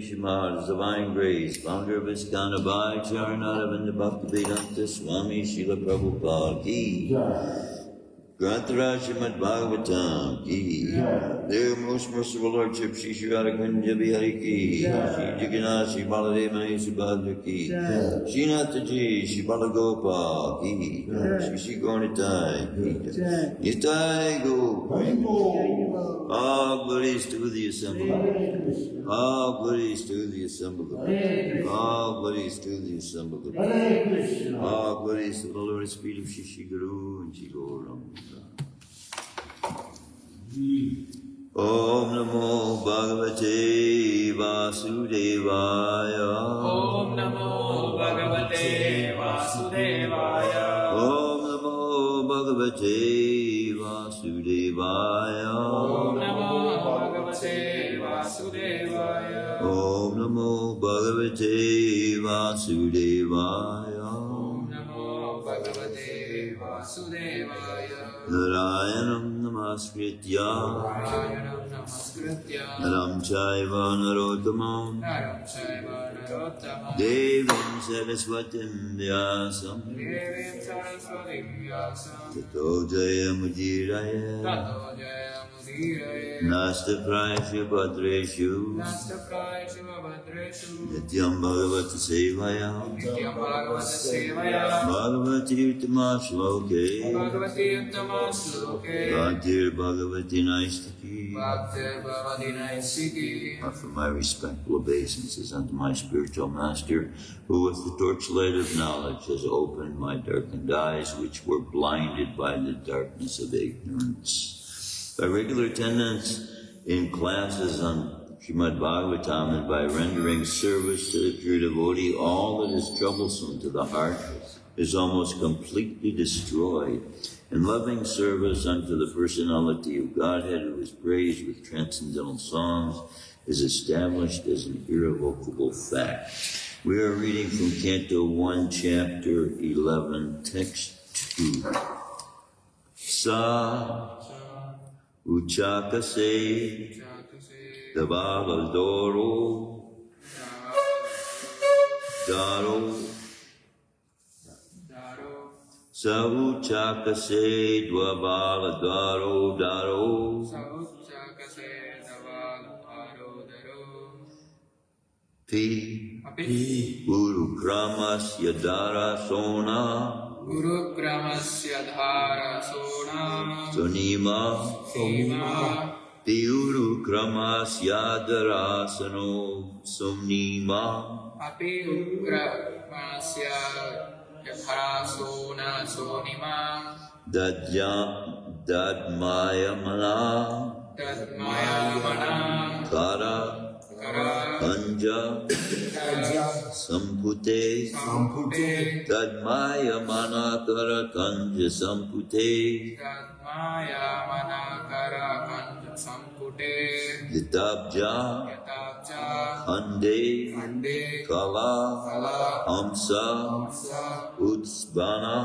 Shrimadbhagavatam, Divine Grace, founder of Iskana Bhai, Charanaravinda Bhaktivedanta Swami Srila Prabhupada Ki. Grantaraj Shrimadbhagavatam Ki. Their most merciful Lordship, Shri Radhakunja Bihari Ki. Shri Jagannath, Shri Baladev Mahi Subhadra Ki. Shri Nathaji, Shri Balagopal Ki. Shri Shri Gaurnitai Ki. Nitai Go. All glories to the assembled. All glories to the assembled. All glories to the assembled. All glories to the Lord Spirit of Shri Guru and Shri Gauranga. Om Namo Bhagavate Vasudevaya. Om Namo Bhagavate Vasudevaya. Om Namo Bhagavate Vasudevaya. Om Namo Bhagavate Vasudevaya. Om Namo Bhagavate Vasudevaya. Om Namo Bhagavate Vasudevaya. Narayanam Namaskritya. Narayanam Namaskritya. Naram Chaiva Narottamam. Naram Chaiva Narottamam. Devim Saraswatim Vyasam. Devim Saraswatim Vyasam. Tato Jayamudiraye. Tato Jayamudiraye. Nasta Prayasya Bhadreshu. Nasta Prayasya Bhadreshu. Nityam Bhagavata Sevaya. Nityam Bhagavata Sevaya. Bhagavati Uttama Shloke. Bhagavati Uttama Shloke. Bhaktir Bhagavati Naistaki. Bhaktir Bhagavati Naistaki. Offer my respectful obeisances unto my spiritual master, who with the torchlight of knowledge has opened my darkened eyes, which were blinded by the darkness of ignorance. By regular attendance in classes on Shrimadbhagavatam is by rendering service to the pure devotee, all that is troublesome to the heart is almost completely destroyed. And loving service unto the personality of Godhead, who is praised with transcendental songs, is established as an irrevocable fact. We are reading from Canto 1, Chapter 11, Text 2. Sa uchakase davala doro daro sa uchakase dwabala daro daro pi Guru Kramasya Dara Sona Guru Kramasya Dhara Sona Sonima Piuru Kramasya Dara Sano Sonima Api Kramasya Dhara Sona Sonima Dadmaya Mana Kara Kanja Sampute Tadmaya Manakara Kanja Sampute Yatabja Hande Kala Hamsa Utsvana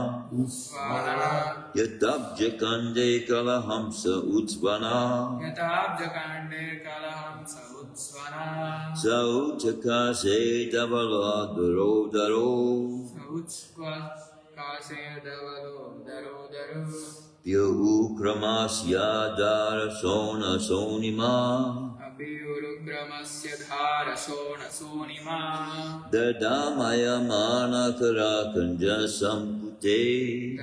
Yatabja Kande Kala Hamsa Utsvana Sauchaka se davala daro daro Pyo ukramasya dara sona sonima Dadamaya manakara kanja sampute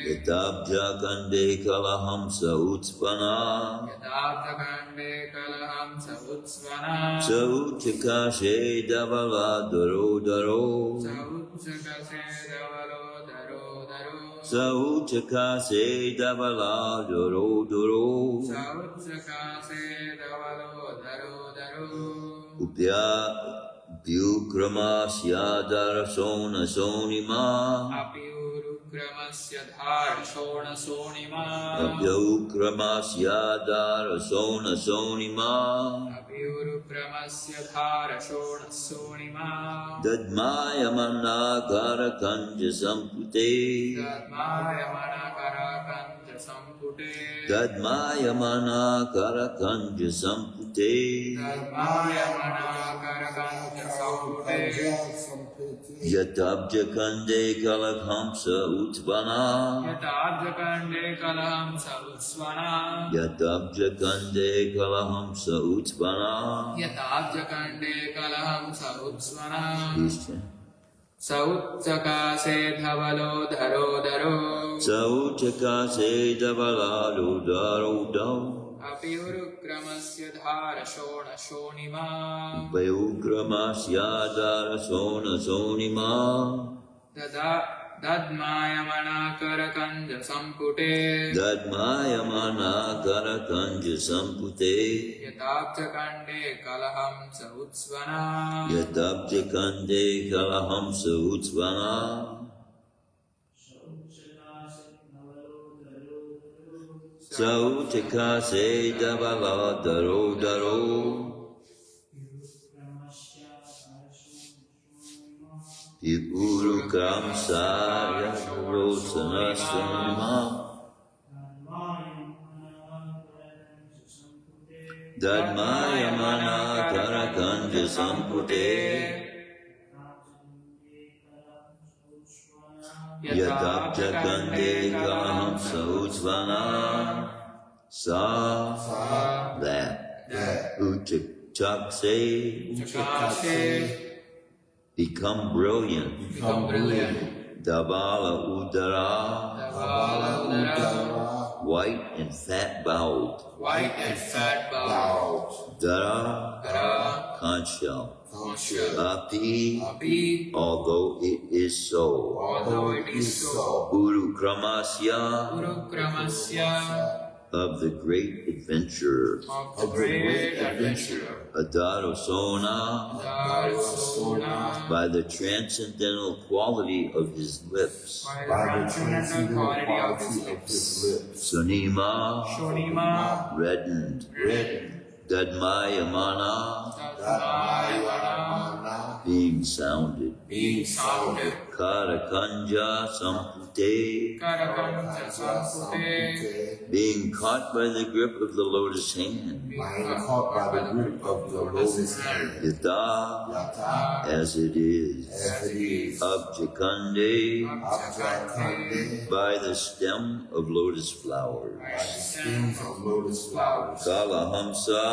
Yatabja kande kalahamsa utspana Sauchaka se davala daro daro Sauchaka se davala daro daro Upya Vyukramasya dara sona sonima Kramasya Dhara Sona Sonima Vyukramasya dara sona sonima Kramasya Dhara Sona Sonima Dadmaya manakara kanja sampute Dadmaya Manakara Kanja Sampute Dadmaya manakara kanja sampute Dadmaya Manakara Kanja Sampute Yatabja kande kalakhamsa utvana Yatabja Kande Kalahamsa Utsvana Yatabja kande kalakhamsa utvana Yatabja Kande Kalahamsa Utsvana Krishna Sauchaka se dhavalo dharo dharo Sauchaka se davalalo daro daro Apiyurukramasya dhara shona shonima Vyukramasya dara sona sonima Dadmaya manakara kanja sampute Dadmaya manakara kanja sampute Yatabja kande kalahamsa utsvana Yatabja kande kalahamsa utvana Sauchaka se davala daro daro Pipuru kamsa rosana sonima Dadmaya manakara kanja sampute Yatabja kande kalahamsa utvana Sa that Uchakse become brilliant Davala udara white and fat bowed Dara conch shell Api although it is so Uru kramasya of the great adventurer, Adarosona, by the transcendental quality of his lips, Sonima, reddened, Dadmayamana, being sounded, Karakanja Sampute, being caught by the grip of the lotus hand, Yata, as it is, Abjakande, by the stem of lotus flowers, Kalahamsa,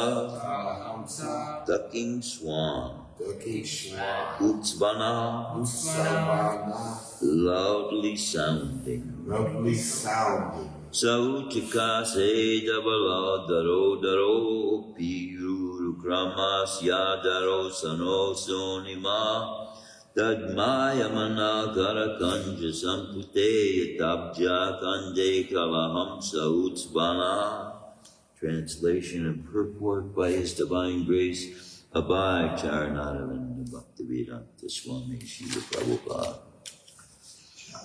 ducking swan, Utsvana, loudly sounding. Sauchika se dabala daro piru kramasya daro sano sonima dadmayamana karakanja sampute tabja kande kalahamsa utsvana. Translation and purport by His Divine Grace, Abhay Charanaravinda Bhaktivedanta Swami Srila Prabhupada.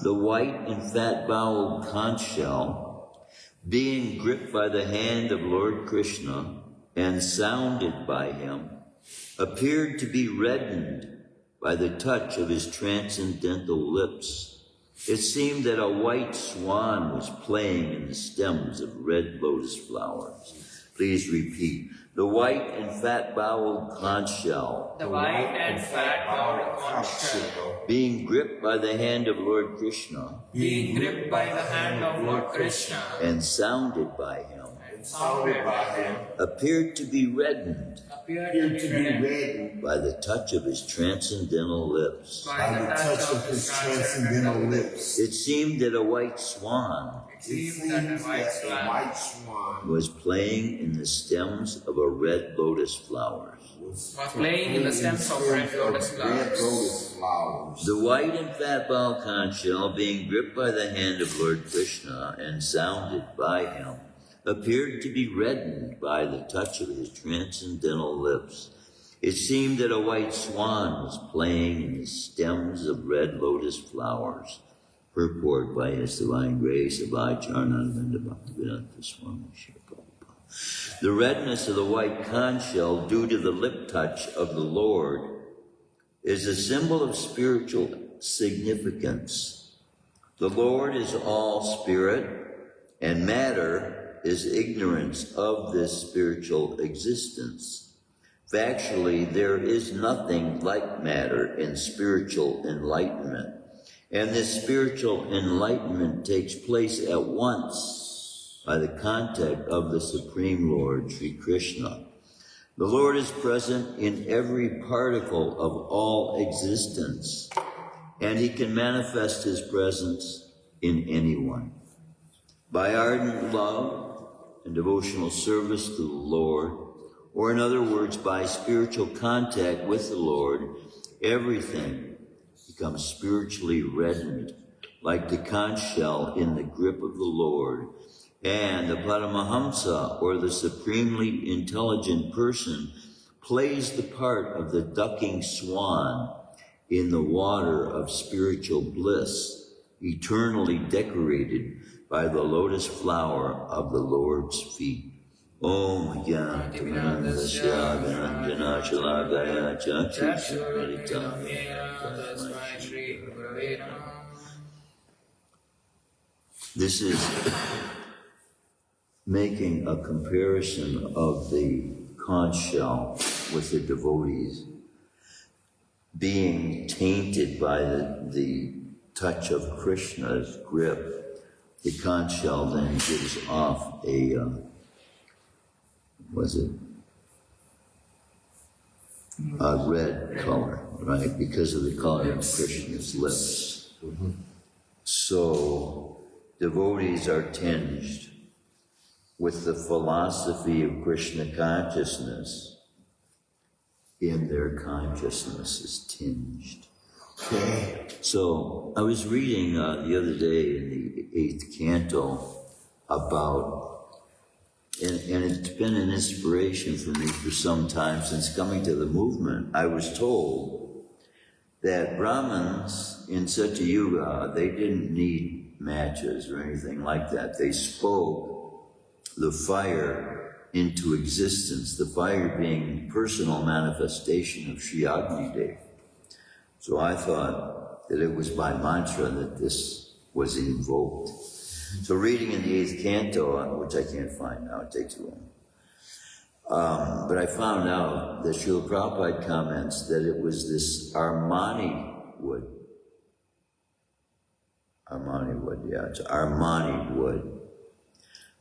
The white and fat-boweled conch shell, being gripped by the hand of Lord Krishna and sounded by him, appeared to be reddened by the touch of his transcendental lips. It seemed that a white swan was playing in the stems of red lotus flowers. Please repeat. The white and fat-boweled conch shell, being gripped by the hand of Lord Krishna, and sounded by him, appeared to be reddened by the touch of his transcendental lips. It seemed that a white swan was playing in the stems of a red lotus flowers. The white and fat-bowed conch shell, being gripped by the hand of Lord Krishna and sounded by him, appeared to be reddened by the touch of his transcendental lips. It seemed that a white swan was playing in the stems of red lotus flowers. Purport by His Divine Grace, Abhay Charanaravinda Bhaktivedanta Swami Srila Prabhupada. The redness of the white conch shell, due to the lip touch of the Lord, is a symbol of spiritual significance. The Lord is all spirit, and matter is ignorance of this spiritual existence. Factually, there is nothing like matter in spiritual enlightenment. And this spiritual enlightenment takes place at once by the contact of the Supreme Lord, Sri Krishna. The Lord is present in every particle of all existence, and He can manifest His presence in anyone. By ardent love and devotional service to the Lord, or in other words, by spiritual contact with the Lord, everything becomes spiritually reddened, like the conch shell in the grip of the Lord, and the Paramahamsa, or the supremely intelligent person, plays the part of the ducking swan in the water of spiritual bliss, eternally decorated by the lotus flower of the Lord's feet. Om Gyantamanandasya Vinanjana Shalakaya Chakshushamritam. This is making a comparison of the conch shell with the devotees being tainted by the touch of Krishna's grip. The conch shell then gives off a red color, right? Because of the color of Krishna's lips. Mm-hmm. So devotees are tinged with the philosophy of Krishna consciousness. In their consciousness is tinged. Okay. So I was reading the other day in the 8th canto about and it's been an inspiration for me for some time since coming to the movement. I was told that Brahmins in Satyuga, they didn't need matches or anything like that. They spoke the fire into existence, the fire being personal manifestation of Sri Agni-Dev. So I thought that it was by mantra that this was invoked. So reading in the 8th canto, which I can't find now, it takes too long. But I found out that Srila Prabhupada comments that it was this Armani wood. Armani wood, yeah, it's Armani wood.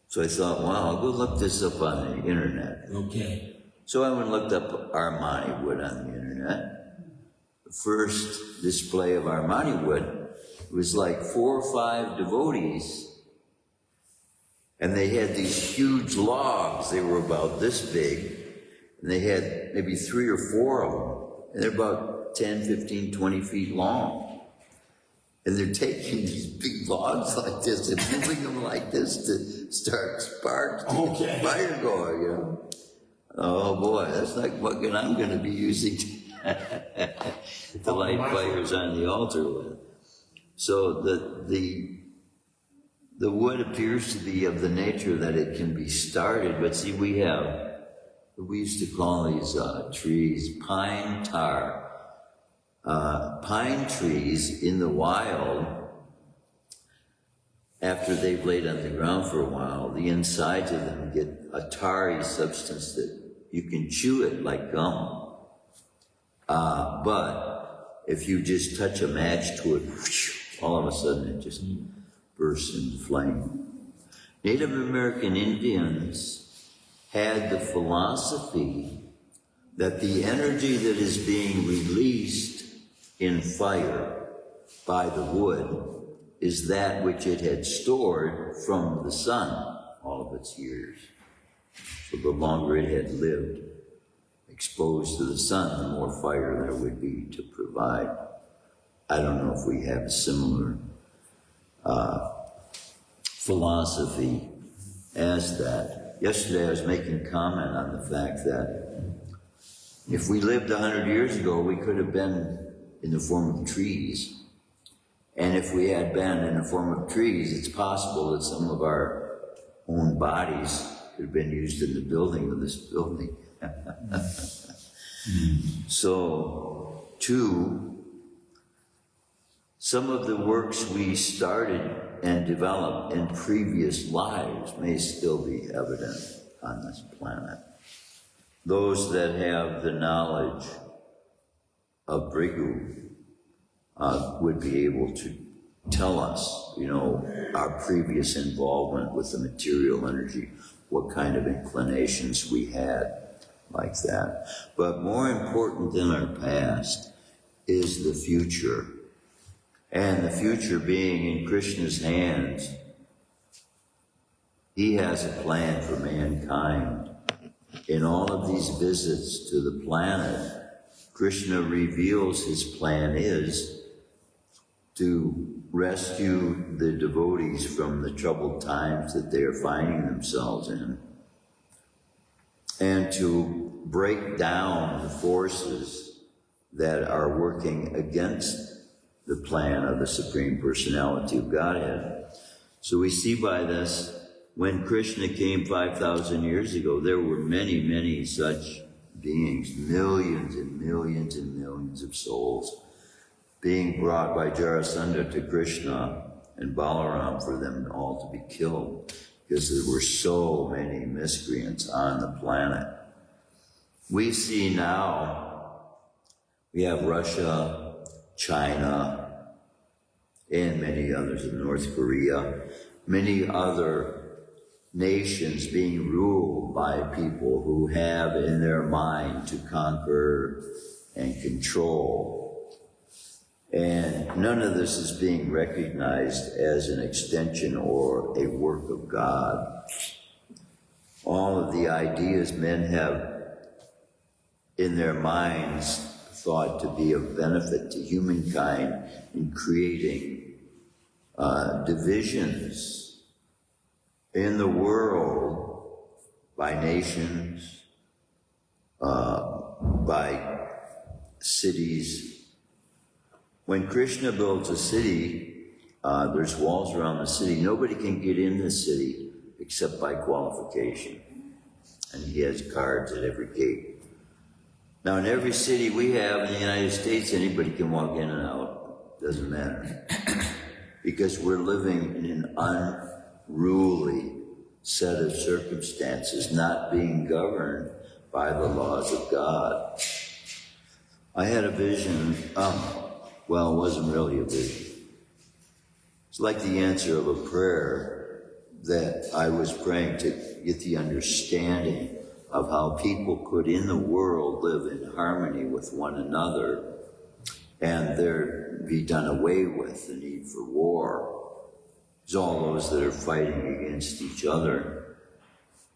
So I thought, wow, I'll go look this up on the internet. Okay. So I went and looked up Armani wood on the internet. The first display of Armani wood was like 4 or 5 devotees. And they had these huge logs. They were about this big. And they had maybe 3 or 4 of them. And they're about 10, 15, 20 feet long. And they're taking these big logs like this and moving them like this to start sparks to get the fire going, you know. Oh boy, that's like what I'm going to be using to light fires on the altar with. So the wood appears to be of the nature that it can be started, but see, we used to call these trees pine tar. Pine trees in the wild, after they've laid on the ground for a while, the insides of them get a tarry substance that you can chew it like gum. But if you just touch a match to it, all of a sudden it just bursts into flame. Native American Indians had the philosophy that the energy that is being released in fire by the wood is that which it had stored from the sun all of its years. So the longer it had lived exposed to the sun, the more fire there would be to provide. I don't know if we have a similar philosophy as that. Yesterday I was making comment on the fact that if we lived 100 years ago, we could have been in the form of trees. And if we had been in the form of trees, it's possible that some of our own bodies could have been used in the building of this building. So, two, some of the works we started and developed in previous lives may still be evident on this planet. Those that have the knowledge of Brigu would be able to tell us, you know, our previous involvement with the material energy, what kind of inclinations we had like that. But more important than our past is the future. And the future being in Krishna's hands. He has a plan for mankind. In all of these visits to the planet, Krishna reveals his plan is to rescue the devotees from the troubled times that they are finding themselves in, and to break down the forces that are working against the plan of the Supreme Personality of Godhead. So we see by this, when Krishna came 5,000 years ago, there were many, many such beings, millions and millions and millions of souls being brought by Jarasandha to Krishna and Balaram for them all to be killed, because there were so many miscreants on the planet. We see now, we have Russia, China, and many others in North Korea, many other nations being ruled by people who have in their mind to conquer and control. And none of this is being recognized as an extension or a work of God. All of the ideas men have in their minds thought to be of benefit to humankind in creating divisions in the world by nations, by cities. When Krishna builds a city, there's walls around the city. Nobody can get in the city except by qualification. And he has guards at every gate. Now, in every city we have in the United States, anybody can walk in and out. Doesn't matter. Because we're living in an unruly set of circumstances, not being governed by the laws of God. I had a vision, well, it wasn't really a vision. It's like the answer of a prayer that I was praying to get the understanding of how people could in the world live in harmony with one another and there be done away with the need for war. There's all those that are fighting against each other.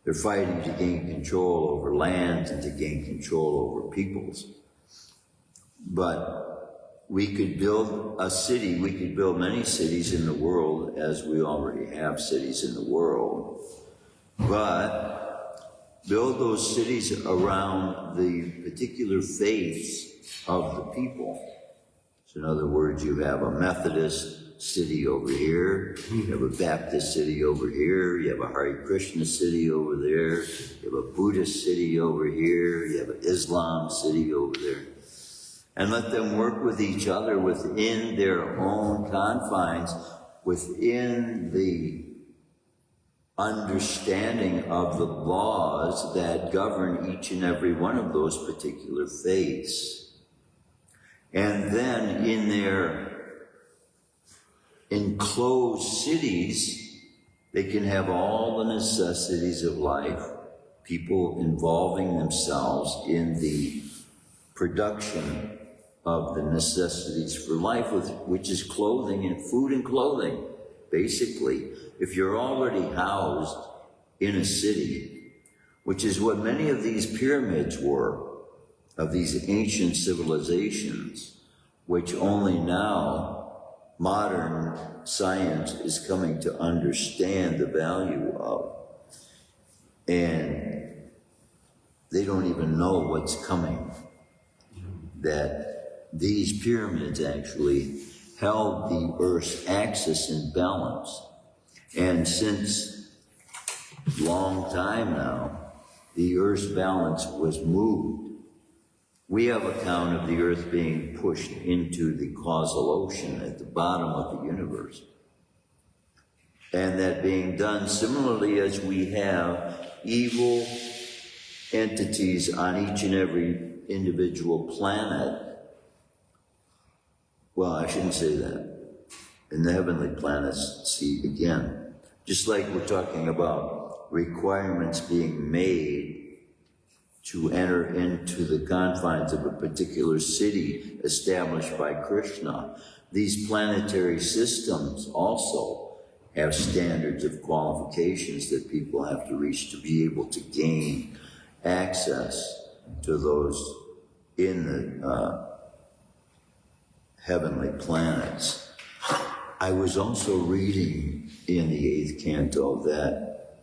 They're fighting to gain control over lands and to gain control over peoples. But we could build a city, we could build many cities in the world, as we already have cities in the world. But build those cities around the particular faiths of the people. So in other words, you have a Methodist city over here, you have a Baptist city over here, you have a Hare Krishna city over there, you have a Buddhist city over here, you have an Islam city over there. And let them work with each other within their own confines, within the understanding of the laws that govern each and every one of those particular faiths. And then in their enclosed cities, they can have all the necessities of life, people involving themselves in the production of the necessities for life, which is clothing and food and clothing. Basically, if you're already housed in a city, which is what many of these pyramids were, of these ancient civilizations, which only now modern science is coming to understand the value of. And they don't even know what's coming. That these pyramids actually held the Earth's axis in balance. And since a long time now, the Earth's balance was moved. We have account of the Earth being pushed into the causal ocean at the bottom of the universe. And that being done similarly as we have evil entities on each and every individual planet. Well, I shouldn't say that. In the heavenly planets, see, again, just like we're talking about requirements being made to enter into the confines of a particular city established by Krishna, these planetary systems also have standards of qualifications that people have to reach to be able to gain access to those in the heavenly planets. I was also reading in the 8th canto that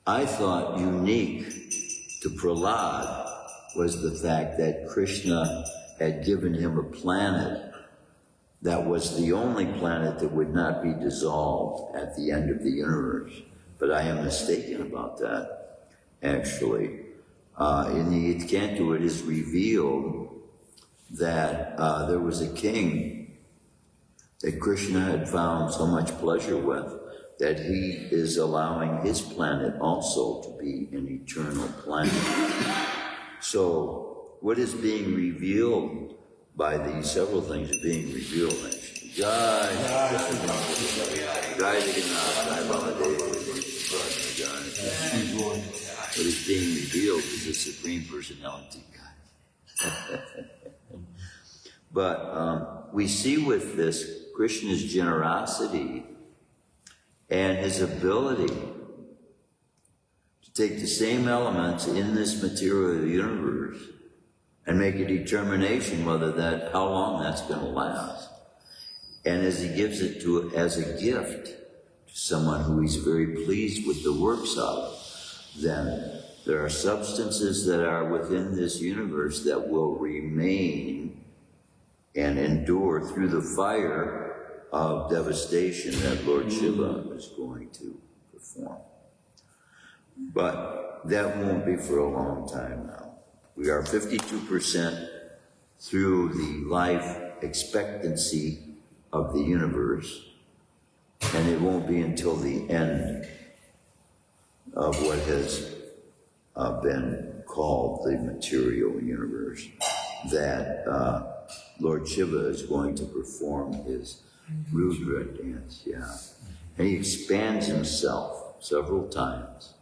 I thought unique to Prahlad was the fact that Krishna had given him a planet that was the only planet that would not be dissolved at the end of the universe. But I am mistaken about that, actually. In the 8th canto, it is revealed that there was a king that Krishna had found so much pleasure with that he is allowing his planet also to be an eternal planet. So what is being revealed by these several things are being revealed. What is being revealed is the Supreme Personality God. But we see with this Krishna's generosity and his ability to take the same elements in this material universe and make a determination how long that's going to last. And as he gives it as a gift to someone who he's very pleased with the works of, then there are substances that are within this universe that will remain and endure through the fire of devastation that Lord Shiva is going to perform. But that won't be for a long time now. We are 52% through the life expectancy of the universe, and it won't be until the end of what has been called the material universe that Lord Shiva is going to perform his Rudra dance, And he expands himself several times.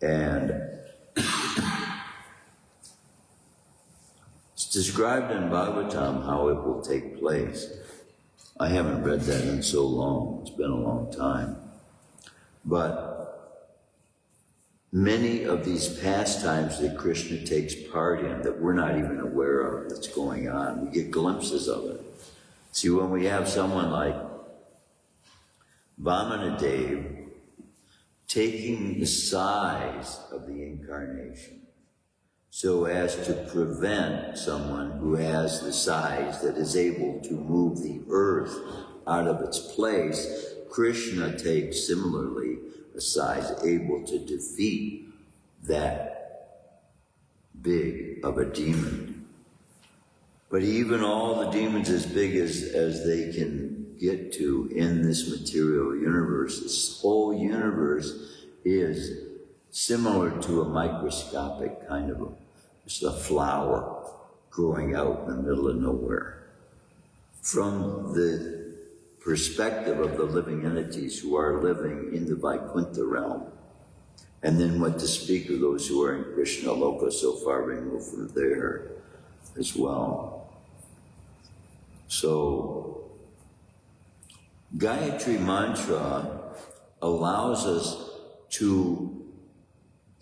And it's described in Bhagavatam how it will take place. I haven't read that in so long. It's been a long time. But many of these pastimes that Krishna takes part in that we're not even aware of that's going on, we get glimpses of it. See, when we have someone like Vamanadev taking the size of the incarnation so as to prevent someone who has the size that is able to move the earth out of its place, Krishna takes similarly a size able to defeat that big of a demon. But even all the demons as big as they can get to in this material universe, this whole universe is similar to a microscopic kind of just a flower growing out in the middle of nowhere. From the perspective of the living entities who are living in the Vaikuntha realm, and then what to speak of those who are in Krishna Loka, so far removed from there as well. So, Gayatri Mantra allows us to,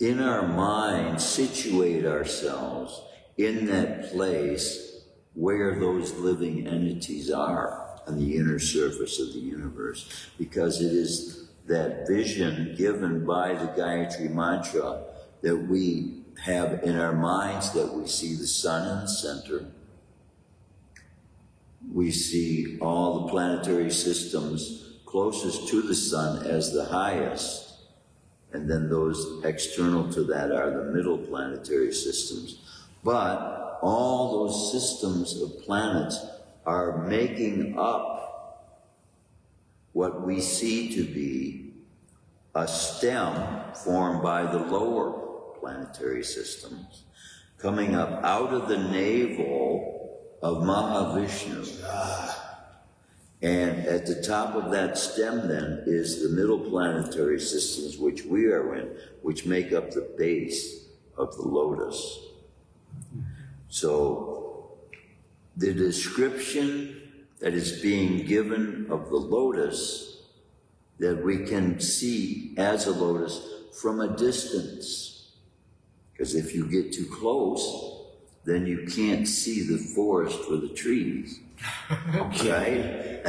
in our mind, situate ourselves in that place where those living entities are on the inner surface of the universe, because it is that vision given by the Gayatri Mantra that we have in our minds, that we see the sun in the center, we see all the planetary systems closest to the sun as the highest, and then those external to that are the middle planetary systems. But all those systems of planets are making up what we see to be a stem formed by the lower planetary systems, coming up out of the navel of Mahavishnu. And at the top of that stem then is the middle planetary systems, which we are in, which make up the base of the lotus. So the description that is being given of the lotus, that we can see as a lotus from a distance, because if you get too close, then you can't see the forest for the trees, right?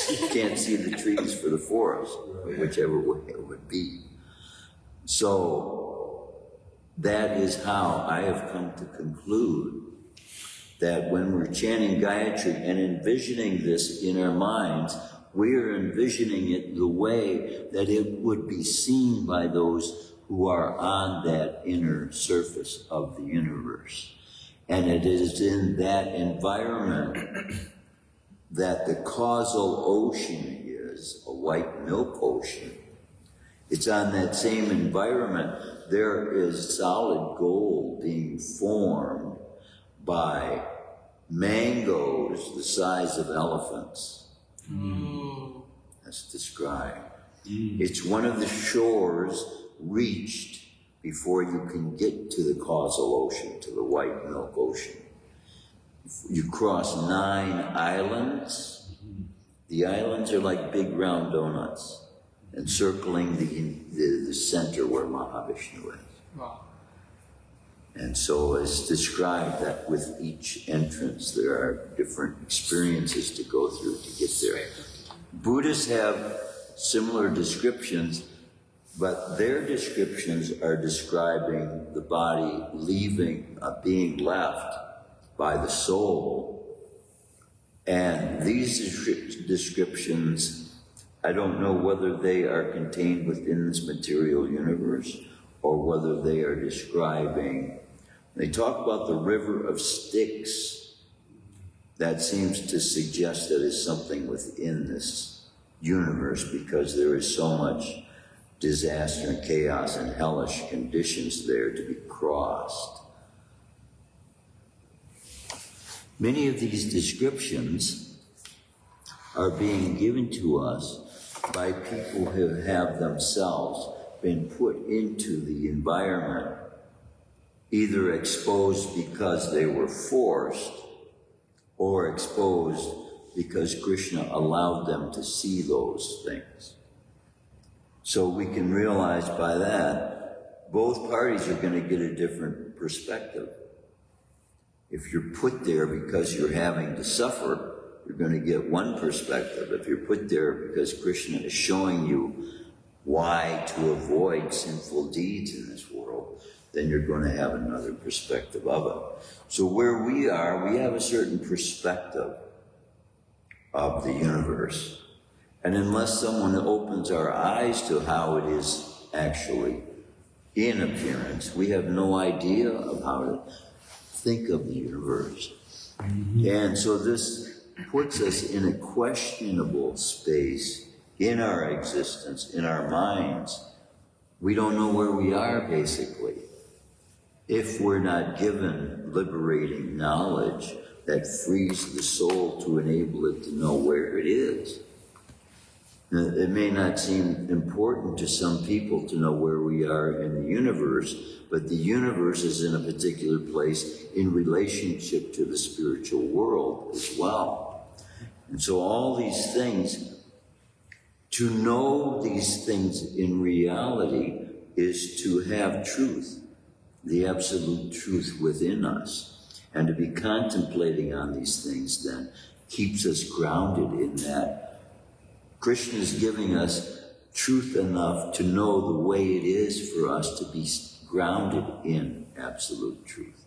You can't see the trees for the forest, whichever way it would be. So that is how I have come to conclude that when we're chanting Gayatri and envisioning this in our minds, we are envisioning it the way that it would be seen by those who are on that inner surface of the universe. And it is in that environment that the causal ocean is, a white milk ocean. It's on that same environment. There is solid gold being formed by mangoes the size of elephants. That's described. It's one of the shores reached before you can get to the causal ocean, to the white milk ocean. You cross 9 islands. The islands are like big round donuts, encircling the center where Mahavishnu is. Wow. And so it's described that with each entrance there are different experiences to go through to get there. Buddhists have similar descriptions, But their descriptions are describing the body leaving, being left by the soul. And these descriptions, I don't know whether they are contained within this material universe or whether they are describing. They talk about the river of Styx. That seems to suggest that it's something within this universe because there is so much disaster and chaos and hellish conditions there to be crossed. Many of these descriptions are being given to us by people who have themselves been put into the environment, either exposed because they were forced or exposed because Krishna allowed them to see those things. So we can realize by that, both parties are going to get a different perspective. If you're put there because you're having to suffer, you're going to get one perspective. If you're put there because Krishna is showing you why to avoid sinful deeds in this world, then you're going to have another perspective of it. So where we are, we have a certain perspective of the universe. And unless someone opens our eyes to how it is actually in appearance, we have no idea of how to think of the universe. And so this puts us in a questionable space in our existence, in our minds. We don't know where we are, basically, if we're not given liberating knowledge that frees the soul to enable it to know where it is. It may not seem important to some people to know where we are in the universe, but the universe is in a particular place in relationship to the spiritual world as well. And so all these things, to know these things in reality is to have truth, the absolute truth within us. And to be contemplating on these things then keeps us grounded in that. Krishna is giving us truth enough to know the way it is for us to be grounded in absolute truth.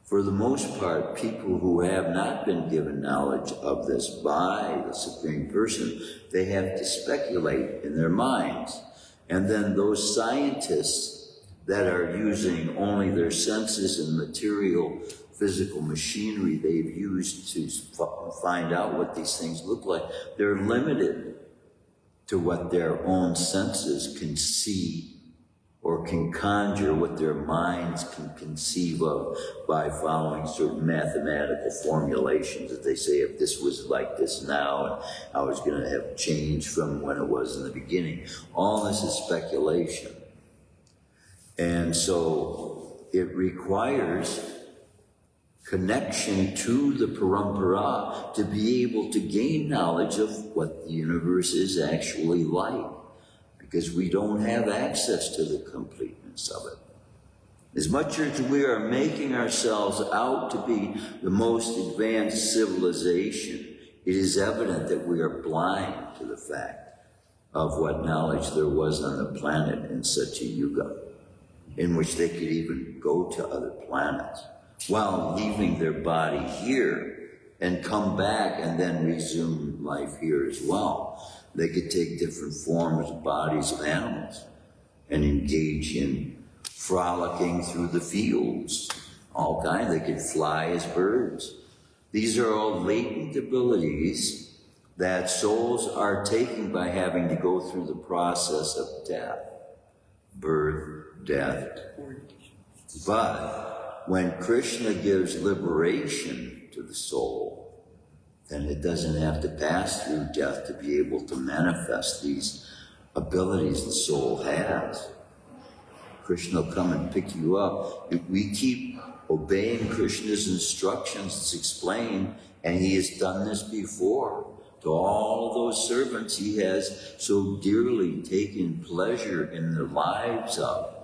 For the most part, people who have not been given knowledge of this by the Supreme Person, they have to speculate in their minds. And then those scientists that are using only their senses and material physical machinery they've used to find out what these things look like, they're limited to what their own senses can see or can conjure, what their minds can conceive of by following certain mathematical formulations that they say, if this was like this now, and how it's going to have changed from when it was in the beginning. All this is speculation. And so it requires connection to the parampara to be able to gain knowledge of what the universe is actually like, because we don't have access to the completeness of it. As much as we are making ourselves out to be the most advanced civilization, it is evident that we are blind to the fact of what knowledge there was on the planet in such a yuga, in which they could even go to other planets while leaving their body here and come back and then resume life here as well. They could take different forms, bodies of animals, and engage in frolicking through the fields, all kinds. They could fly as birds. These are all latent abilities that souls are taking by having to go through the process of death, birth, death. But when Krishna gives liberation to the soul, then it doesn't have to pass through death to be able to manifest these abilities the soul has. Krishna will come and pick you up. If we keep obeying Krishna's instructions, it's explained, and he has done this before to all of those servants he has so dearly taken pleasure in their lives of.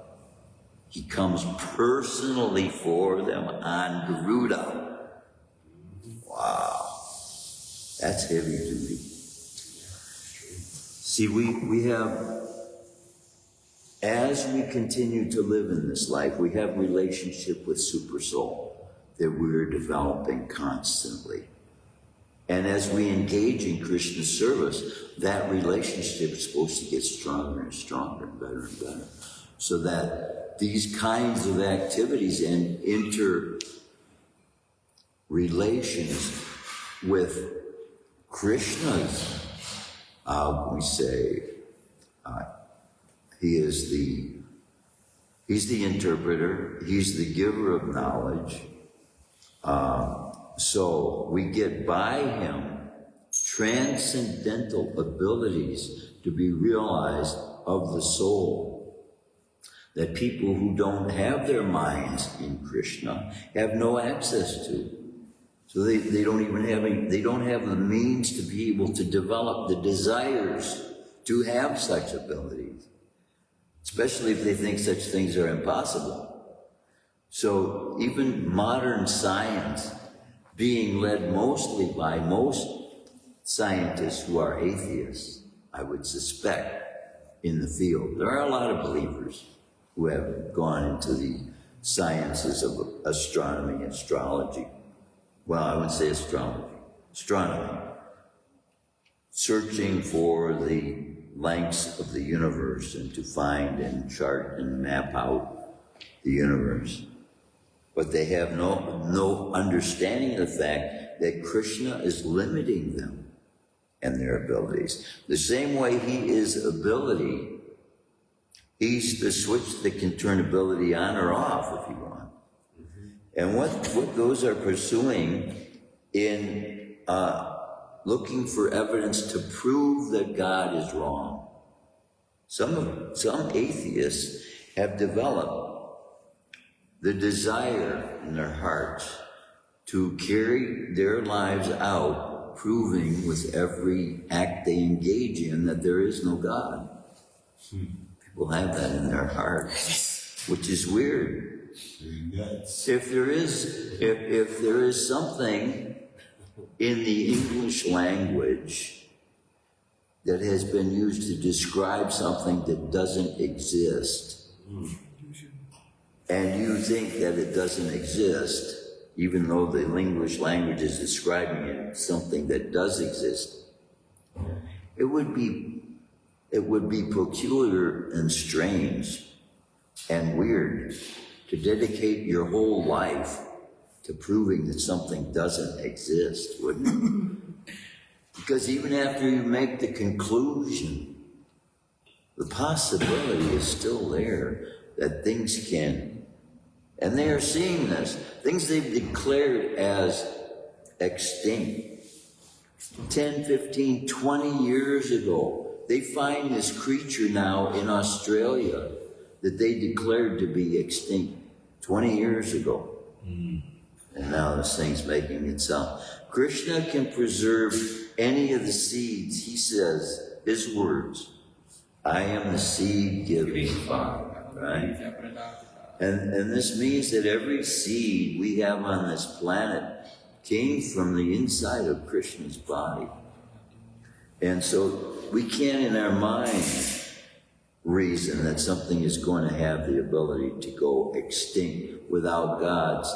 He comes personally for them on Garuda. Wow, that's heavy duty. See, we have as we continue to live in this life, we have relationship with Super Soul that we're developing constantly. And as we engage in Krishna's service, that relationship is supposed to get stronger and stronger and better, so that these kinds of activities and interrelations with Krishna's, we say, he's the interpreter, he's the giver of knowledge. So we get by him transcendental abilities to be realized of the soul that people who don't have their minds in Krishna have no access to. So they don't have the means to be able to develop the desires to have such abilities, especially if they think such things are impossible. So even modern science, being led mostly by most scientists who are atheists, I would suspect, in the field. There are a lot of believers who have gone into the sciences of astronomy, astrology. Well, I wouldn't say astronomy. Searching for the lengths of the universe and to find and chart and map out the universe. But they have no understanding of the fact that Krishna is limiting them and their abilities. The same way he is ability, he's the switch that can turn ability on or off if you want. And what those are pursuing in looking for evidence to prove that God is wrong. Some atheists have developed the desire in their hearts to carry their lives out, proving with every act they engage in that there is no God. People have that in their hearts, which is weird. If there is something in the English language that has been used to describe something that doesn't exist, and you think that it doesn't exist, even though the English language is describing it something that does exist, it would be peculiar and strange and weird to dedicate your whole life to proving that something doesn't exist, wouldn't it? Because even after you make the conclusion, the possibility is still there that things can, and they are seeing this, things they've declared as extinct 10, 15, 20 years ago. They find this creature now in Australia that they declared to be extinct 20 years ago. And now this thing's making itself. Krishna can preserve any of the seeds. He says, his words, I am the seed-giving Father, right? And this means that every seed we have on this planet came from the inside of Krishna's body. And so we can't in our mind reason that something is going to have the ability to go extinct without God's.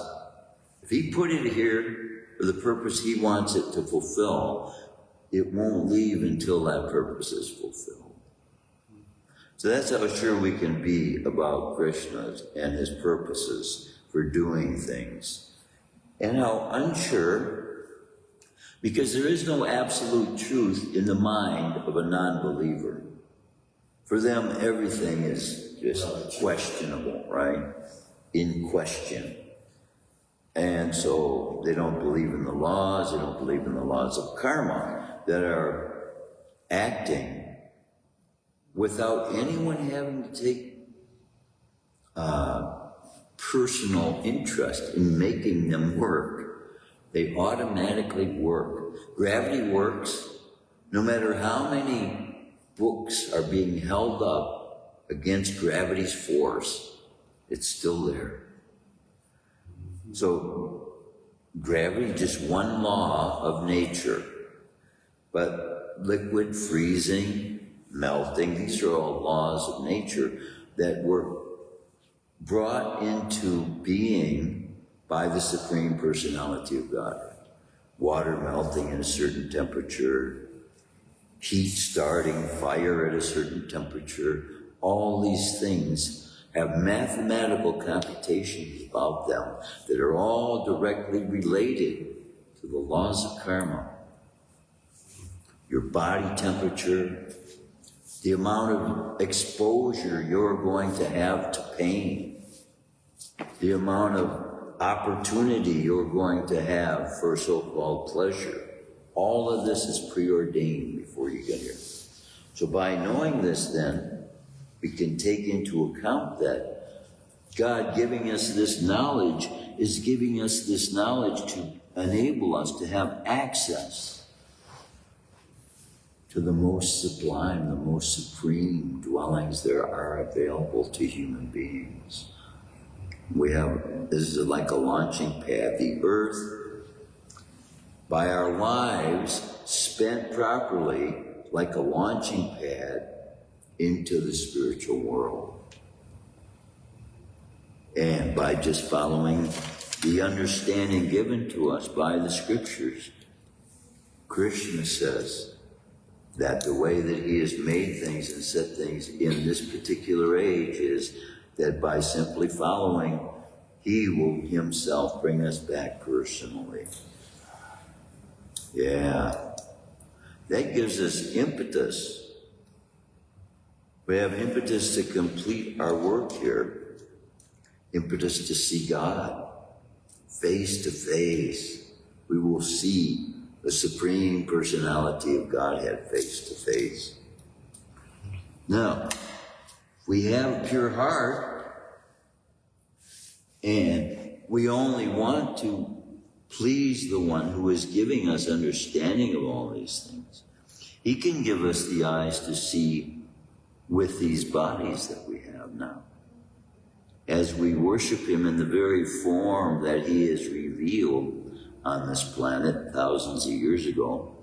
If he put it here for the purpose he wants it to fulfill, it won't leave until that purpose is fulfilled. So that's how sure we can be about Krishna and his purposes for doing things. And how unsure, because there is no absolute truth in the mind of a non-believer. For them, everything is just questionable, right? In question. And so they don't believe in the laws, they don't believe in the laws of karma that are acting without anyone having to take personal interest in making them work. They automatically work. Gravity works no matter how many books are being held up against gravity's force, it's still there. So gravity is just one law of nature, but liquid freezing, melting, these are all laws of nature that were brought into being by the Supreme Personality of God. Water melting at a certain temperature, heat starting, fire at a certain temperature. All these things have mathematical computations about them that are all directly related to the laws of karma. Your body temperature, the amount of exposure you're going to have to pain, the amount of opportunity you're going to have for so-called pleasure. All of this is preordained before you get here. So by knowing this then, we can take into account that God giving us this knowledge is giving us this knowledge to enable us to have access to the most sublime, the most supreme dwellings there are available to human beings. This is like a launching pad. The earth, by our lives spent properly, like a launching pad into the spiritual world. And by just following the understanding given to us by the scriptures, Krishna says that the way that he has made things and set things in this particular age is that by simply following, he will himself bring us back personally. Yeah. That gives us impetus. We have impetus to complete our work here. Impetus to see God face to face. We will see the Supreme Personality of Godhead face to face. Now, we have a pure heart, and we only want to please the one who is giving us understanding of all these things. He can give us the eyes to see with these bodies that we have now. As we worship him in the very form that he is revealed on this planet thousands of years ago,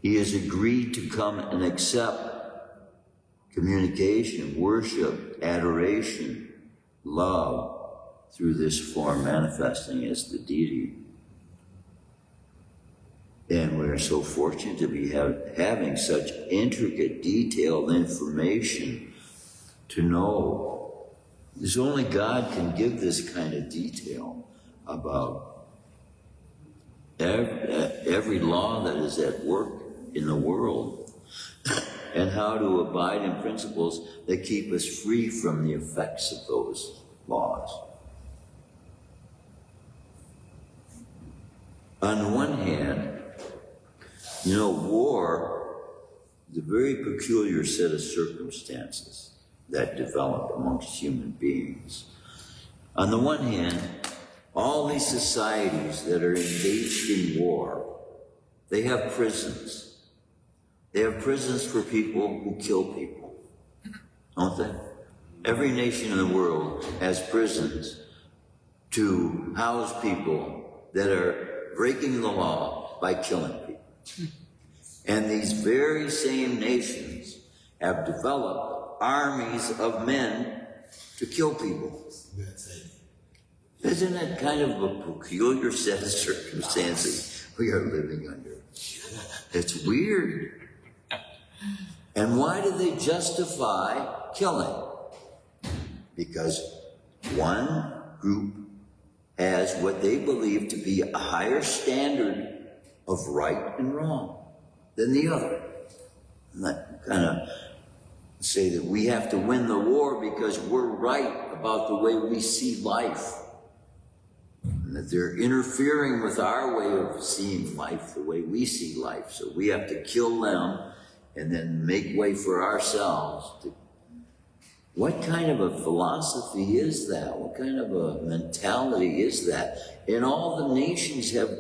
he has agreed to come and accept communication, worship, adoration, love through this form manifesting as the deity. And we're so fortunate to be having such intricate, detailed information to know. There's only God can give this kind of detail about every law that is at work in the world and how to abide in principles that keep us free from the effects of those laws. On the one hand, war is a very peculiar set of circumstances that develop amongst human beings. On the one hand, all these societies that are engaged in war, they have prisons. They have prisons for people who kill people, don't they? Every nation in the world has prisons to house people that are breaking the law by killing people. And these very same nations have developed armies of men to kill people. Isn't it kind of a peculiar set of circumstances we are living under? It's weird. And why do they justify killing? Because one group has what they believe to be a higher standard of right and wrong than the other. And that kind of say that we have to win the war because we're right about the way we see life. And that they're interfering with our way of seeing life, the way we see life. So we have to kill them and then make way for ourselves. What kind of a philosophy is that? What kind of a mentality is that? And all the nations have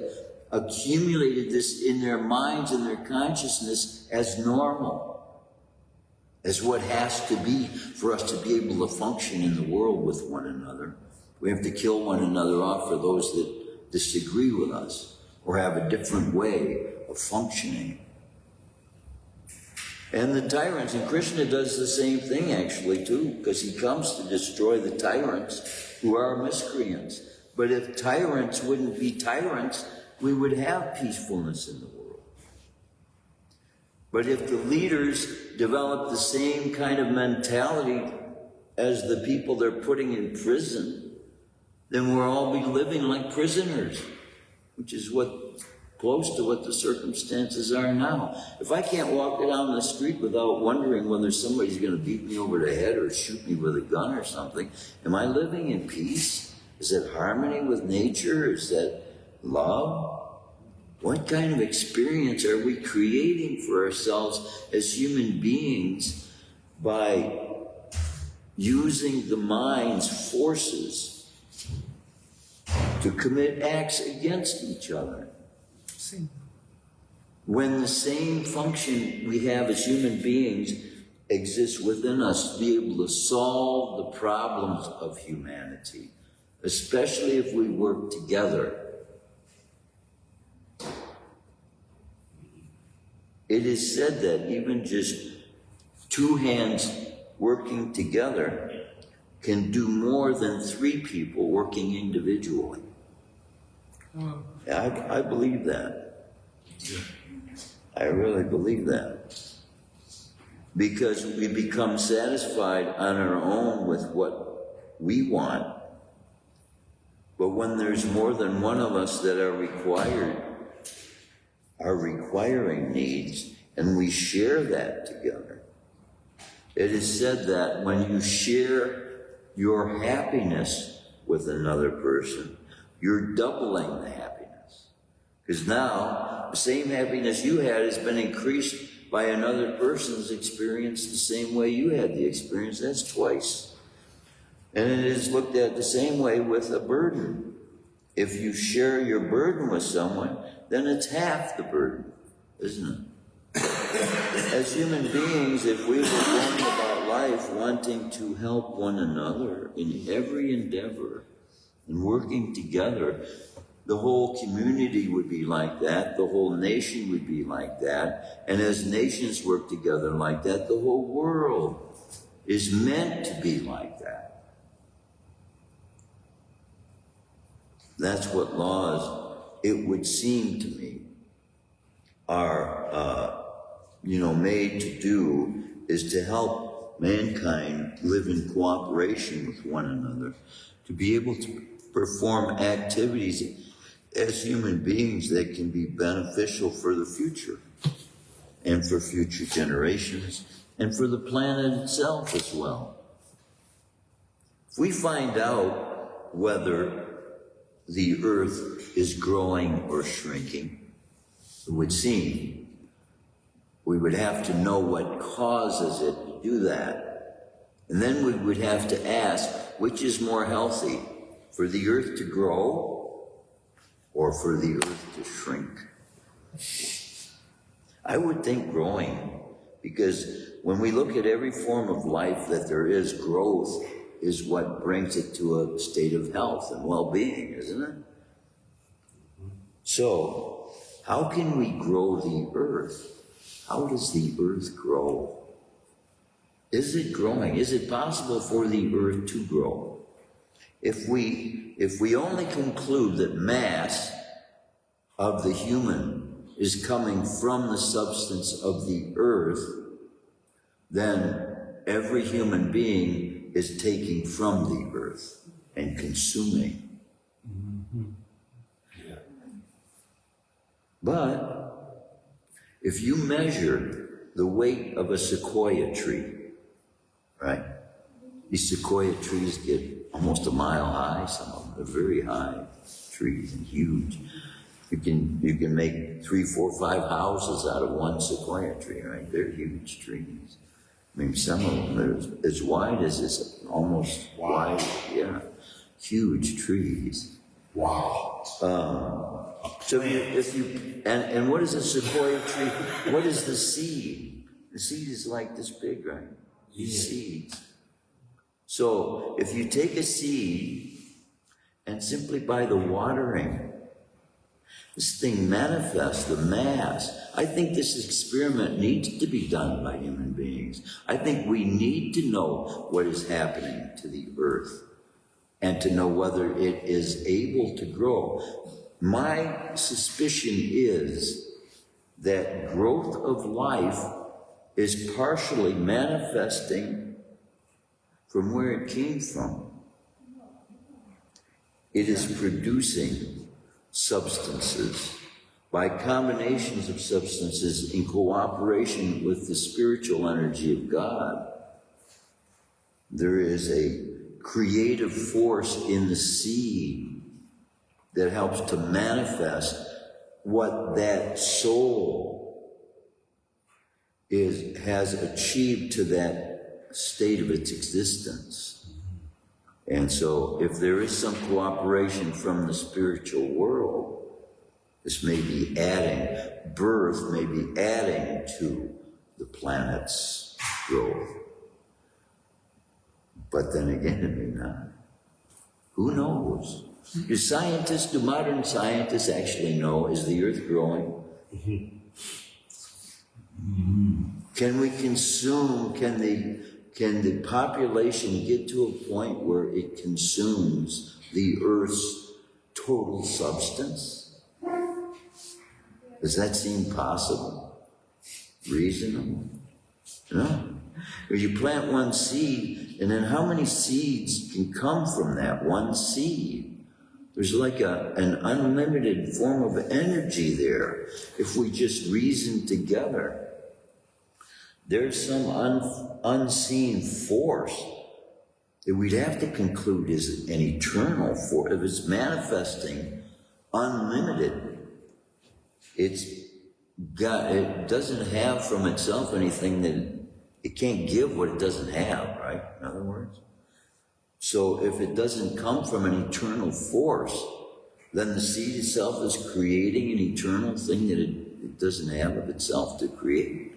accumulated this in their minds and their consciousness as normal, as what has to be for us to be able to function in the world with one another. We have to kill one another off for those that disagree with us or have a different way of functioning. And the tyrants, and Krishna does the same thing actually too, because he comes to destroy the tyrants who are miscreants. But if tyrants wouldn't be tyrants, we would have peacefulness in the world. But if the leaders develop the same kind of mentality as the people they're putting in prison, then we'll all be living like prisoners, which is close to what the circumstances are now. If I can't walk down the street without wondering whether somebody's going to beat me over the head or shoot me with a gun or something, am I living in peace? Is that harmony with nature? Is that love? What kind of experience are we creating for ourselves as human beings by using the mind's forces to commit acts against each other? When the same function we have as human beings exists within us to be able to solve the problems of humanity, especially if we work together. It is said that even just two hands working together can do more than three people working individually. I believe that. I really believe that. Because we become satisfied on our own with what we want. But when there's more than one of us that are requiring needs, and we share that together, it is said that when you share your happiness with another person, you're doubling the happiness. Because now, the same happiness you had has been increased by another person's experience the same way you had the experience. That's twice. And it is looked at the same way with a burden. If you share your burden with someone, then it's half the burden, isn't it? As human beings, if we were going about life wanting to help one another in every endeavor and working together, the whole community would be like that, the whole nation would be like that, and as nations work together like that, the whole world is meant to be like that. That's what laws, it would seem to me, are made to do, is to help mankind live in cooperation with one another, to be able to perform activities as human beings that can be beneficial for the future and for future generations and for the planet itself as well. If we find out whether the earth is growing or shrinking, it would seem we would have to know what causes it to do that. And then we would have to ask, which is more healthy, for the earth to grow or for the earth to shrink? I would think growing, because when we look at every form of life that there is, growth is what brings it to a state of health and well-being, isn't it? So, how can we grow the earth? How does the earth grow? Is it growing? Is it possible for the earth to grow? If we only conclude that mass of the human is coming from the substance of the earth, then every human being is taking from the earth and consuming. Yeah. But if you measure the weight of a sequoia tree, right? These sequoia trees get almost a mile high, some of them. They're very high trees and huge. You can make 3, 4, 5 houses out of one sequoia tree, right? They're huge trees. I mean, some of them are as wide as this, almost wide, yeah. Huge trees. Wow. So and what is a sequoia tree? What is the seed? The seed is like this big, right? These seeds. So if you take a seed and simply by the watering, This thing manifests, the mass. I think this experiment needs to be done by human beings. I think we need to know what is happening to the earth and to know whether it is able to grow. My suspicion is that growth of life is partially manifesting from where it came from. It is producing substances by combinations of substances in cooperation with the spiritual energy of God. There is a creative force in the seed that helps to manifest what that soul has achieved to that state of its existence. And so if there is some cooperation from the spiritual world, this may be adding, birth may be adding to the planet's growth. But then again, it may not. Who knows? Do modern scientists actually know, is the earth growing? Can we consume, can the population get to a point where it consumes the earth's total substance? Does that seem possible? Reasonable? No. If you plant one seed, and then how many seeds can come from that one seed? There's like an unlimited form of energy there if we just reason together. There's some unseen force that we'd have to conclude is an eternal force. If it's manifesting unlimited, it doesn't have from itself anything that it can't give what it doesn't have, right? In other words. So if it doesn't come from an eternal force, then the seed itself is creating an eternal thing that it doesn't have of itself to create.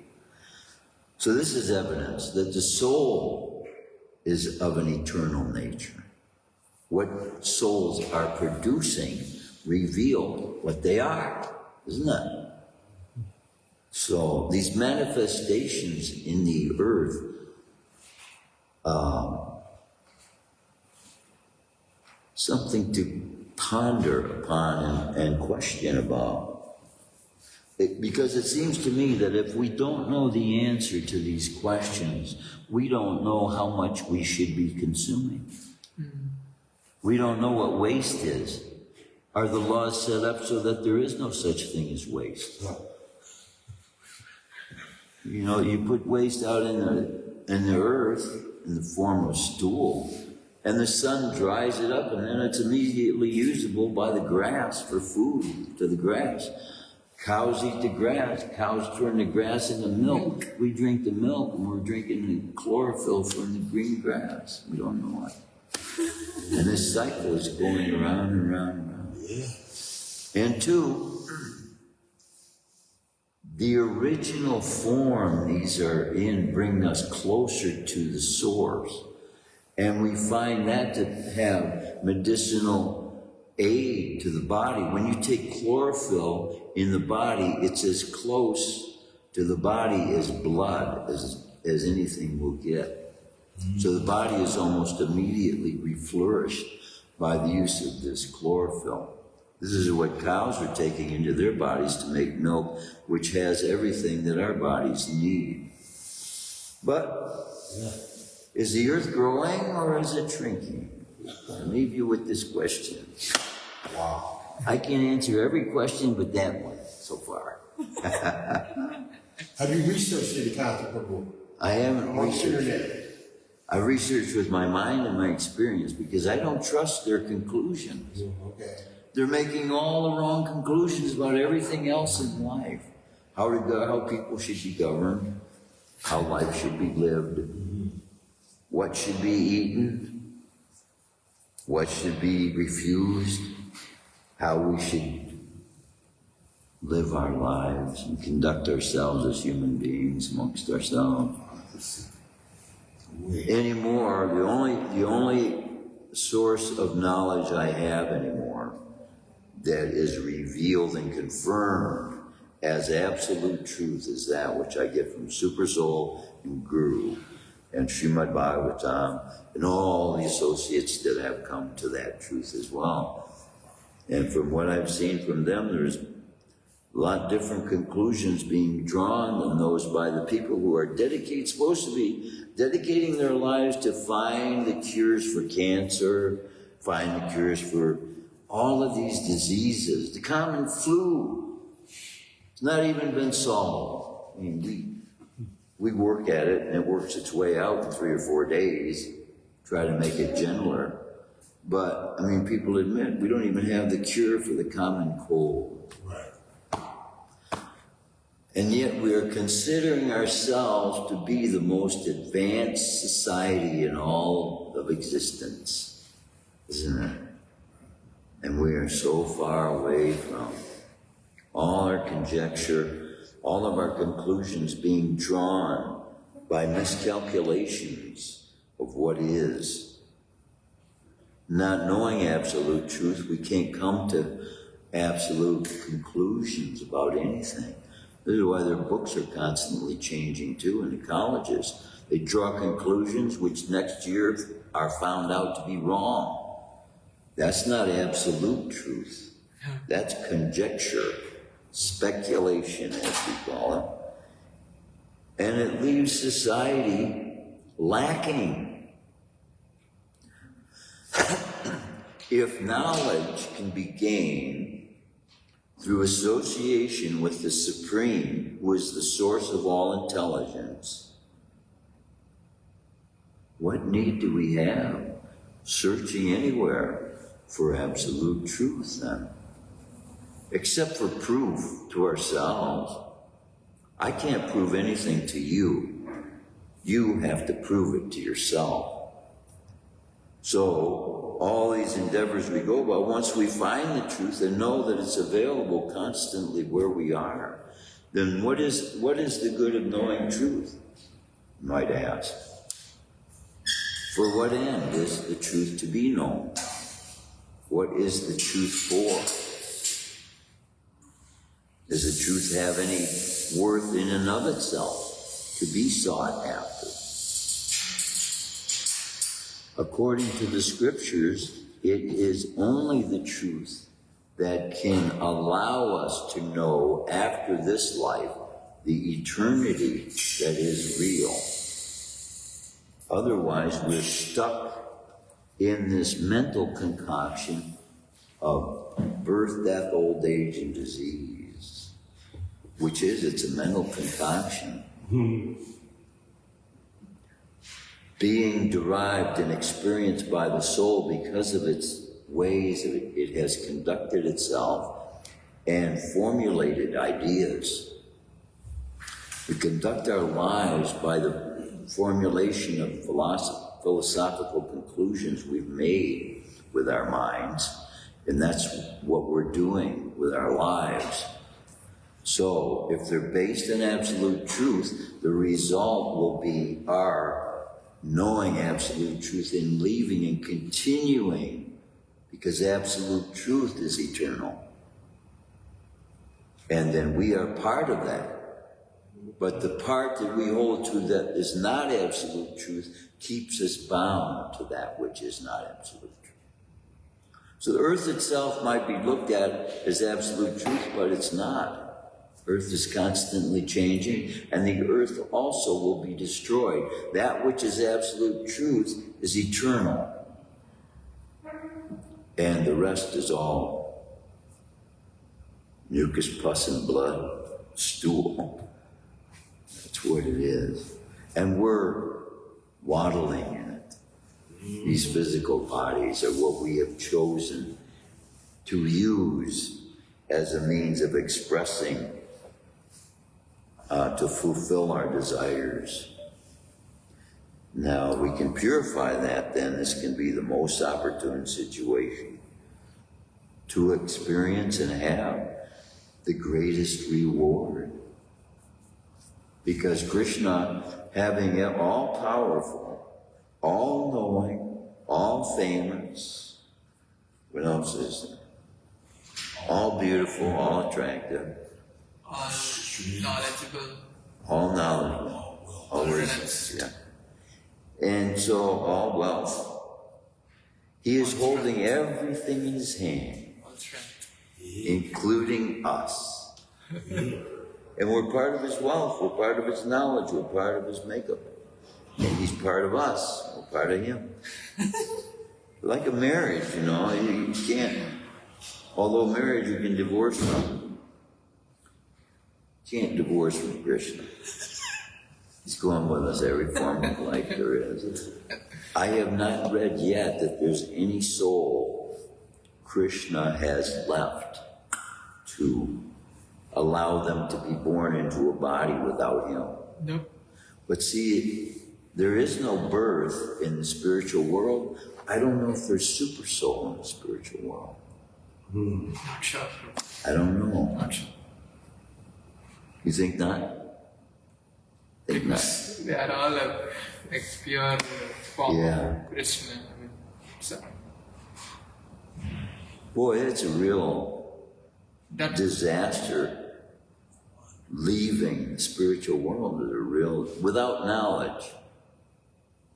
So this is evidence that the soul is of an eternal nature. What souls are producing reveal what they are, isn't it? So these manifestations in the earth something to ponder upon and question about. Because it seems to me that if we don't know the answer to these questions, we don't know how much we should be consuming. We don't know what waste is. Are the laws set up so that there is no such thing as waste? You know, you put waste out in the earth in the form of stool, and the sun dries it up, and then it's immediately usable by the grass for food to the grass. Cows eat the grass. Cows turn the grass into milk. We drink the milk, and we're drinking the chlorophyll from the green grass. We don't know why. And this cycle is going around and around and around. And two, the original form these are in bring us closer to the source. And we find that to have medicinal aid to the body. When you take chlorophyll in the body, it's as close to the body as blood as anything will get. So the body is almost immediately reflourished by the use of this chlorophyll. This is what cows are taking into their bodies to make milk, which has everything that our bodies need. But is the earth growing or is it shrinking? I'll leave you with this question. Wow. I can't answer every question but that one so far. Have you researched any concept of book? I haven't researched. I researched with my mind and my experience because I don't trust their conclusions. Okay. They're making all the wrong conclusions about everything else in life. How people should be governed, how life should be lived, what should be eaten, what should be refused, how we should live our lives and conduct ourselves as human beings amongst ourselves. Anymore, the only source of knowledge I have anymore that is revealed and confirmed as absolute truth is that which I get from Super Soul and Guru and Shrimadbhagavatam and all the associates that have come to that truth as well. And from what I've seen from them, there's a lot different conclusions being drawn than those by the people who are supposed to be dedicating their lives to find the cures for cancer, find the cures for all of these diseases. The common flu, it's not even been solved. I mean, we work at it and it works its way out in 3 or 4 days, try to make it gentler. But, I mean, people admit we don't even have the cure for the common cold. Right. And yet we are considering ourselves to be the most advanced society in all of existence, isn't it? And we are so far away from all our conjecture, all of our conclusions being drawn by miscalculations of what is. Not knowing absolute truth, we can't come to absolute conclusions about anything. This is why their books are constantly changing too in the colleges. They draw conclusions which next year are found out to be wrong. That's not absolute truth. That's conjecture, speculation as we call it. And it leaves society lacking. If knowledge can be gained through association with the Supreme, who is the source of all intelligence, what need do we have searching anywhere for absolute truth then? Except for proof to ourselves. I can't prove anything to you. You have to prove it to yourself. So, all these endeavors we go about, once we find the truth and know that it's available constantly where we are, then what is the good of knowing truth? You might ask. For what end is the truth to be known? What is the truth for? Does the truth have any worth in and of itself to be sought after? According to the scriptures, it is only the truth that can allow us to know after this life the eternity that is real. Otherwise, we're stuck in this mental concoction of birth, death, old age, and disease, which it's a mental concoction. Being derived and experienced by the soul because of its ways it has conducted itself and formulated ideas. We conduct our lives by the formulation of philosophical conclusions we've made with our minds, and that's what we're doing with our lives. So, if they're based on absolute truth, the result will be our knowing absolute truth and leaving and continuing, because absolute truth is eternal. And then we are part of that. But the part that we hold to that is not absolute truth keeps us bound to that which is not absolute truth. So the earth itself might be looked at as absolute truth, but it's not. Earth is constantly changing, and the earth also will be destroyed. That which is absolute truth is eternal. And the rest is all mucus, pus, and blood, stool. That's what it is. And we're waddling in it. These physical bodies are what we have chosen to use as a means of expressing to fulfill our desires. Now, we can purify that, then this can be the most opportune situation to experience and have the greatest reward. Because Krishna, having it all powerful, all knowing, all famous, what else is there? all beautiful, all attractive, all knowledgeable, all knowledgeable, all wisdom, yeah. And so all wealth. He is holding everything in his hand, all strength. including us. And we're part of his wealth, we're part of his knowledge, we're part of his makeup. And he's part of us, we're part of him. Like a marriage, you know, you can't, although marriage you can divorce from, you can't divorce from Krishna. He's going with us every form of life there is. I have not read yet that there's any soul Krishna has left to allow them to be born into a body without him. Nope. But see, there is no birth in the spiritual world. I don't know if there's super soul in the spiritual world. Not sure. I don't know. Not sure. You think not? Think not. Because they are all like pure form Yeah. of Krishna. I mean, so Boy, it's a real that disaster leaving the spiritual world is a real, without knowledge.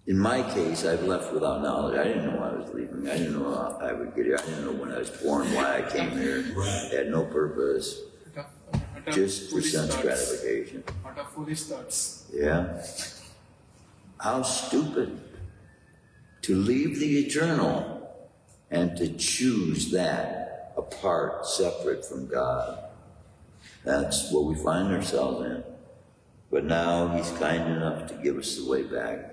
In my case, I've left without knowledge. I didn't know I was leaving. I didn't know how I would get here. I didn't know when I was born, why I came here. I had no purpose, what of just for foolish sense thoughts. gratification. What of foolish thoughts. Yeah. How stupid to leave the eternal and to choose that apart, separate from God. That's what we find ourselves in. But now he's kind enough to give us the way back.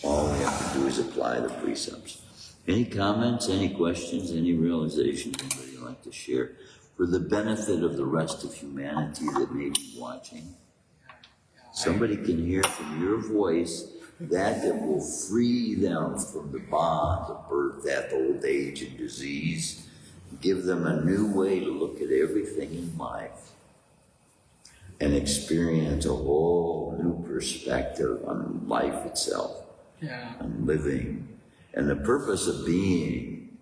All we have to do is apply the precepts. Any comments, any questions, any realizations anybody like to share for the benefit of the rest of humanity that may be watching? Somebody can hear from your voice that will free them from the bonds of birth, death, old age, and disease. Give them a new way to look at everything in life and experience a whole new perspective on life itself, on living, and the purpose of being,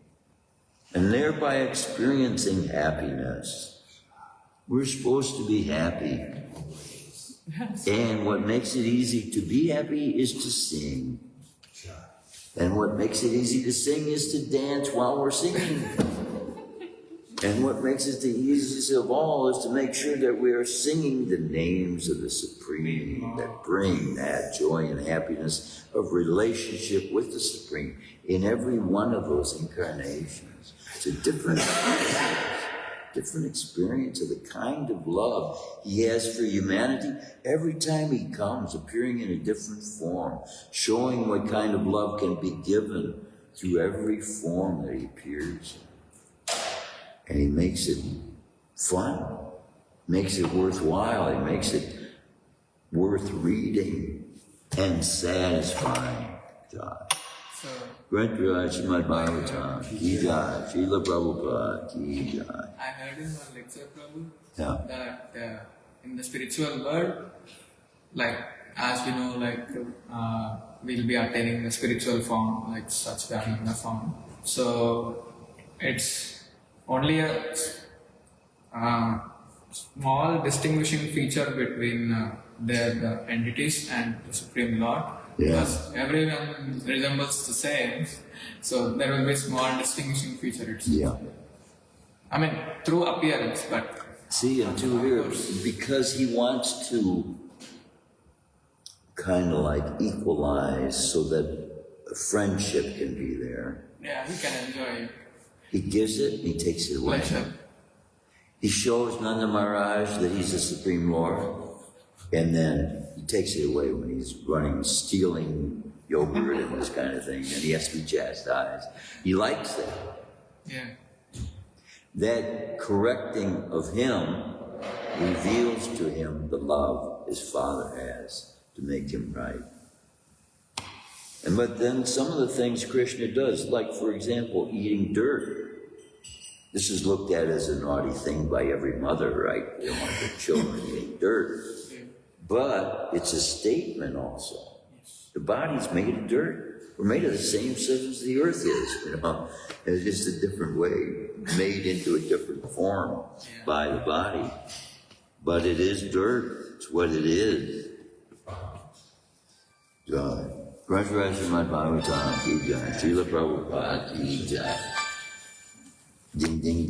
and thereby experiencing happiness. We're supposed to be happy. And what makes it easy to be happy is to sing. And what makes it easy to sing is to dance while we're singing. And what makes it the easiest of all is to make sure that we are singing the names of the Supreme that bring that joy and happiness of relationship with the Supreme in every one of those incarnations. It's a different experience of the kind of love he has for humanity every time he comes, appearing in a different form, showing what kind of love can be given through every form that he appears. And he makes it fun, makes it worthwhile, he makes it worth reading and satisfying. God. So, Granthraj Shrimadbhagavatam, Ki Jai, Srila Prabhupada, Ki Jai. I heard in one lecture, Prabhu, Yeah. that in the spiritual world, like as we know, like we'll be attaining the spiritual form, like Satchidananda form. So it's only a small distinguishing feature between the entities and the Supreme Lord. Yeah. Because everyone resembles the same, so there will be a small distinguishing feature. Yeah. I mean, through appearance, but See, and to here, because he wants to kind of like equalize so that a friendship can be there. yeah, he can enjoy it. He gives it, and he takes it away. Pleasure. He shows Nanda Maharaj that he's the Supreme Lord, and then he takes it away when he's running, stealing yogurt and this kind of thing, and he has to be chastised. He likes that. Yeah. That correcting of him reveals to him the love his father has to make him right. But then some of the things Krishna does, like for example, eating dirt. This is looked at as a naughty thing by every mother, right? They don't want their children eating dirt. But it's a statement also. The body's made of dirt. We're made of the same substance the earth is, you know. It's just a different way, made into a different form by the body. But it is dirt. It's what it is. God. Shrimadbhagavatam ki jai. Srila Prabhupada ki jai. Ding ding.